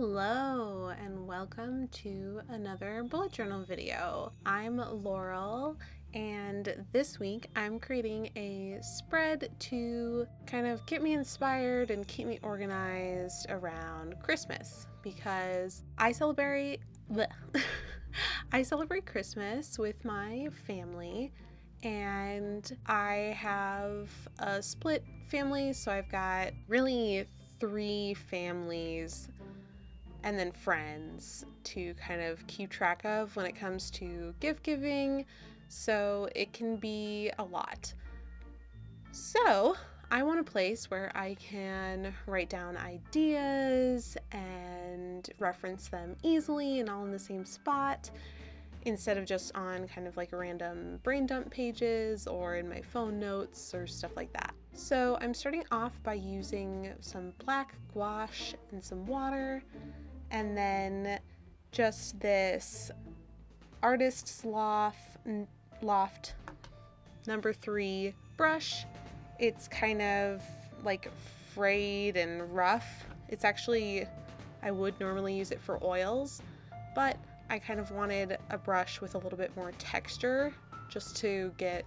Hello and welcome to another bullet journal video. I'm Laurel and this week I'm creating a spread to kind of get me inspired and keep me organized around Christmas because I celebrate Christmas with my family, and I have a split family, so I've got really 3 families and then friends to kind of keep track of when it comes to gift giving, so it can be a lot. So I want a place where I can write down ideas and reference them easily and all in the same spot instead of just on kind of like random brain dump pages or in my phone notes or stuff like that. So I'm starting off by using some black gouache and some water, and then just this Artist's Loft number 3 brush. It's kind of like frayed and rough. It's actually, I would normally use it for oils, but I kind of wanted a brush with a little bit more texture just to get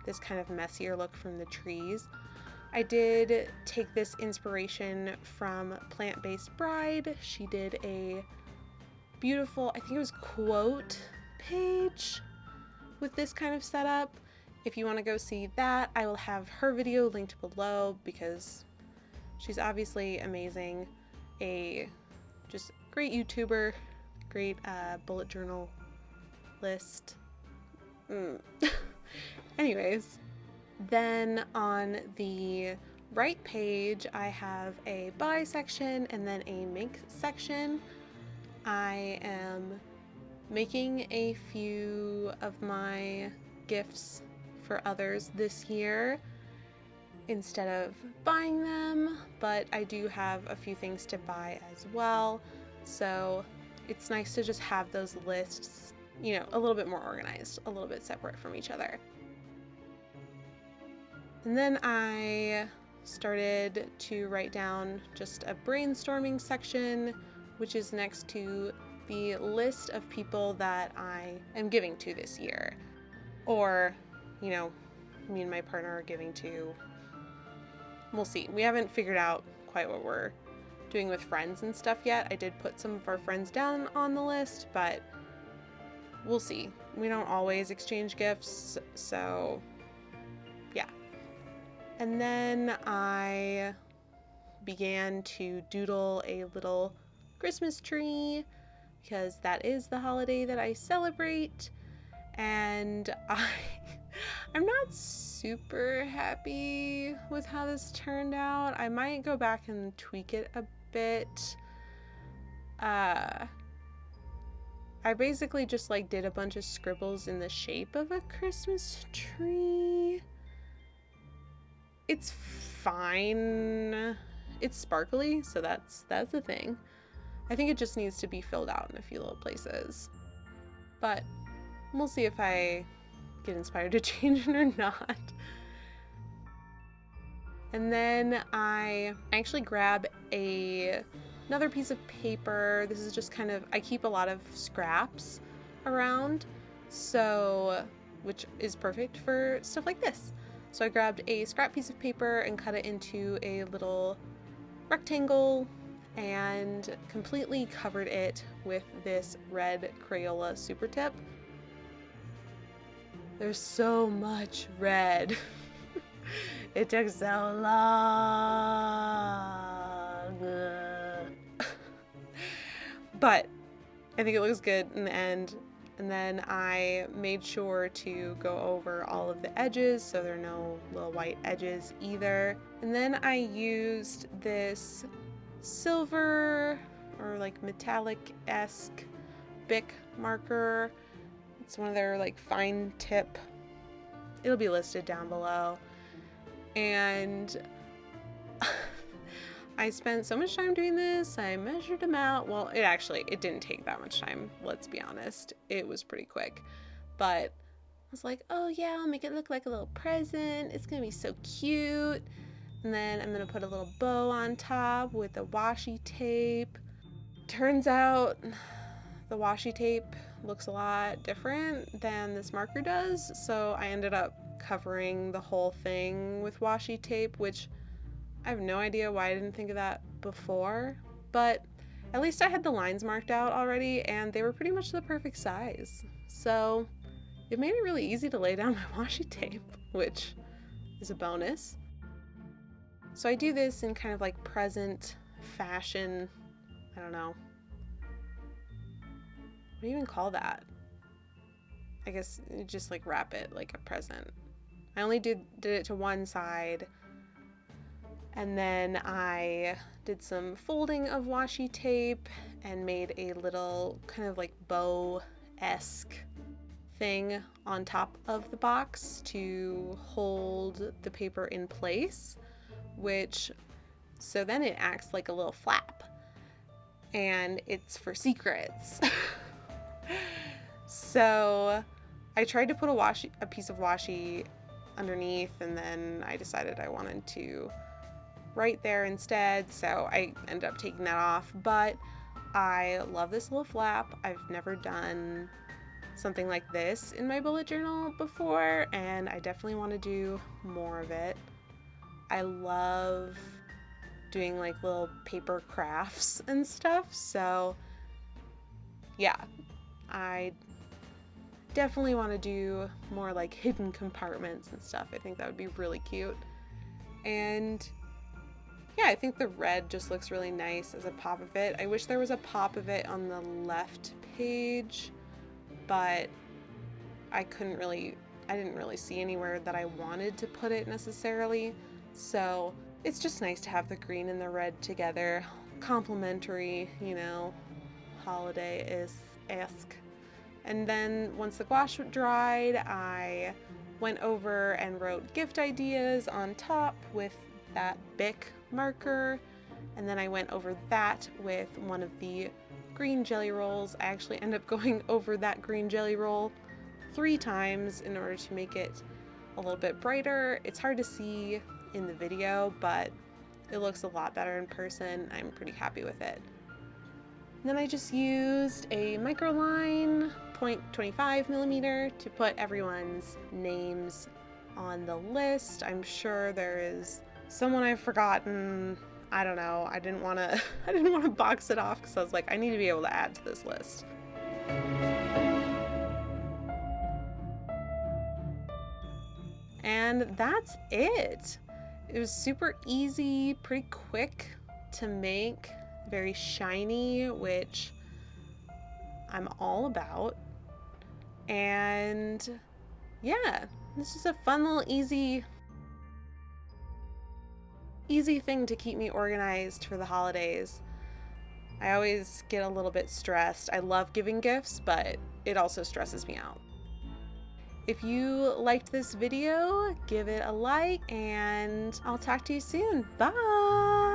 this kind of messier look from the trees. I did take this inspiration from Plant-Based Bride. She did a beautiful, I think it was quote page with this kind of setup. If you want to go see that, I will have her video linked below because she's obviously amazing. A just great YouTuber, great bullet journal list. Anyways, then on the right page, I have a buy section and then a make section. I am making a few of my gifts for others this year instead of buying them, but I do have a few things to buy as well. So it's nice to just have those lists, you know, a little bit more organized, a little bit separate from each other. And then I started to write down just a brainstorming section, which is next to the list of people that I am giving to this year. Or, you know, me and my partner are giving to. We'll see. We haven't figured out quite what we're doing with friends and stuff yet. I did put some of our friends down on the list, but we'll see. We don't always exchange gifts, so yeah. And then I began to doodle a little Christmas tree because that is the holiday that I celebrate, and I'm not super happy with how this turned out. I might go back and tweak it a bit. I basically just like did a bunch of scribbles in the shape of a Christmas tree. It's fine. It's sparkly, so that's the thing. I think it just needs to be filled out in a few little places. But we'll see if I get inspired to change it or not. And then I actually grab another piece of paper. This is just kind of, I keep a lot of scraps around, so, which is perfect for stuff like this. So I grabbed a scrap piece of paper and cut it into a little rectangle and completely covered it with this red Crayola Super Tip. There's so much red. It took so long. But I think it looks good in the end. And then I made sure to go over all of the edges so there are no little white edges either. And then I used this silver or like metallic-esque Bic marker. It's one of their like fine tip. It'll be listed down below. And I spent so much time doing this. I measured them out. Well, it didn't take that much time. Let's be honest. It was pretty quick. But I was like, oh yeah, I'll make it look like a little present. It's gonna be so cute. And then I'm gonna put a little bow on top with the washi tape. turns out the washi tape looks a lot different than this marker does, so I ended up covering the whole thing with washi tape, which I have no idea why I didn't think of that before, but at least I had the lines marked out already and they were pretty much the perfect size. So it made it really easy to lay down my washi tape, which is a bonus. So I do this in kind of like present fashion. I don't know. What do you even call that? I guess you just like wrap it like a present. I only did it to one side, and then I did some folding of washi tape and made a little kind of like bow-esque thing on top of the box to hold the paper in place, so then it acts like a little flap, and it's for secrets. So I tried to put a piece of washi underneath, and then I decided I wanted to write there instead, so I ended up taking that off. But I love this little flap. I've never done something like this in my bullet journal before, and I definitely want to do more of it. I love doing like little paper crafts and stuff, so yeah, I definitely want to do more like hidden compartments and stuff. I think that would be really cute. And yeah, I think the red just looks really nice as a pop of it. I wish there was a pop of it on the left page, but I didn't really see anywhere that I wanted to put it necessarily. So it's just nice to have the green and the red together. Complementary, you know, holiday-esque. And then once the gouache dried, I went over and wrote gift ideas on top with that Bic marker, and then I went over that with one of the green jelly rolls. I actually end up going over that green jelly roll 3 times in order to make it a little bit brighter. It's hard to see in the video, but it looks a lot better in person. I'm pretty happy with it. Then I just used a microline 0.25 millimeter to put everyone's names on the list. I'm sure there is someone I've forgotten. I don't know. I didn't want to box it off because I was like, I need to be able to add to this list. And that's it. It was super easy, pretty quick to make, very shiny, which I'm all about. And yeah, this is a fun little easy thing to keep me organized for the holidays. I always get a little bit stressed. I love giving gifts, but it also stresses me out. If you liked this video, give it a like, and I'll talk to you soon. Bye!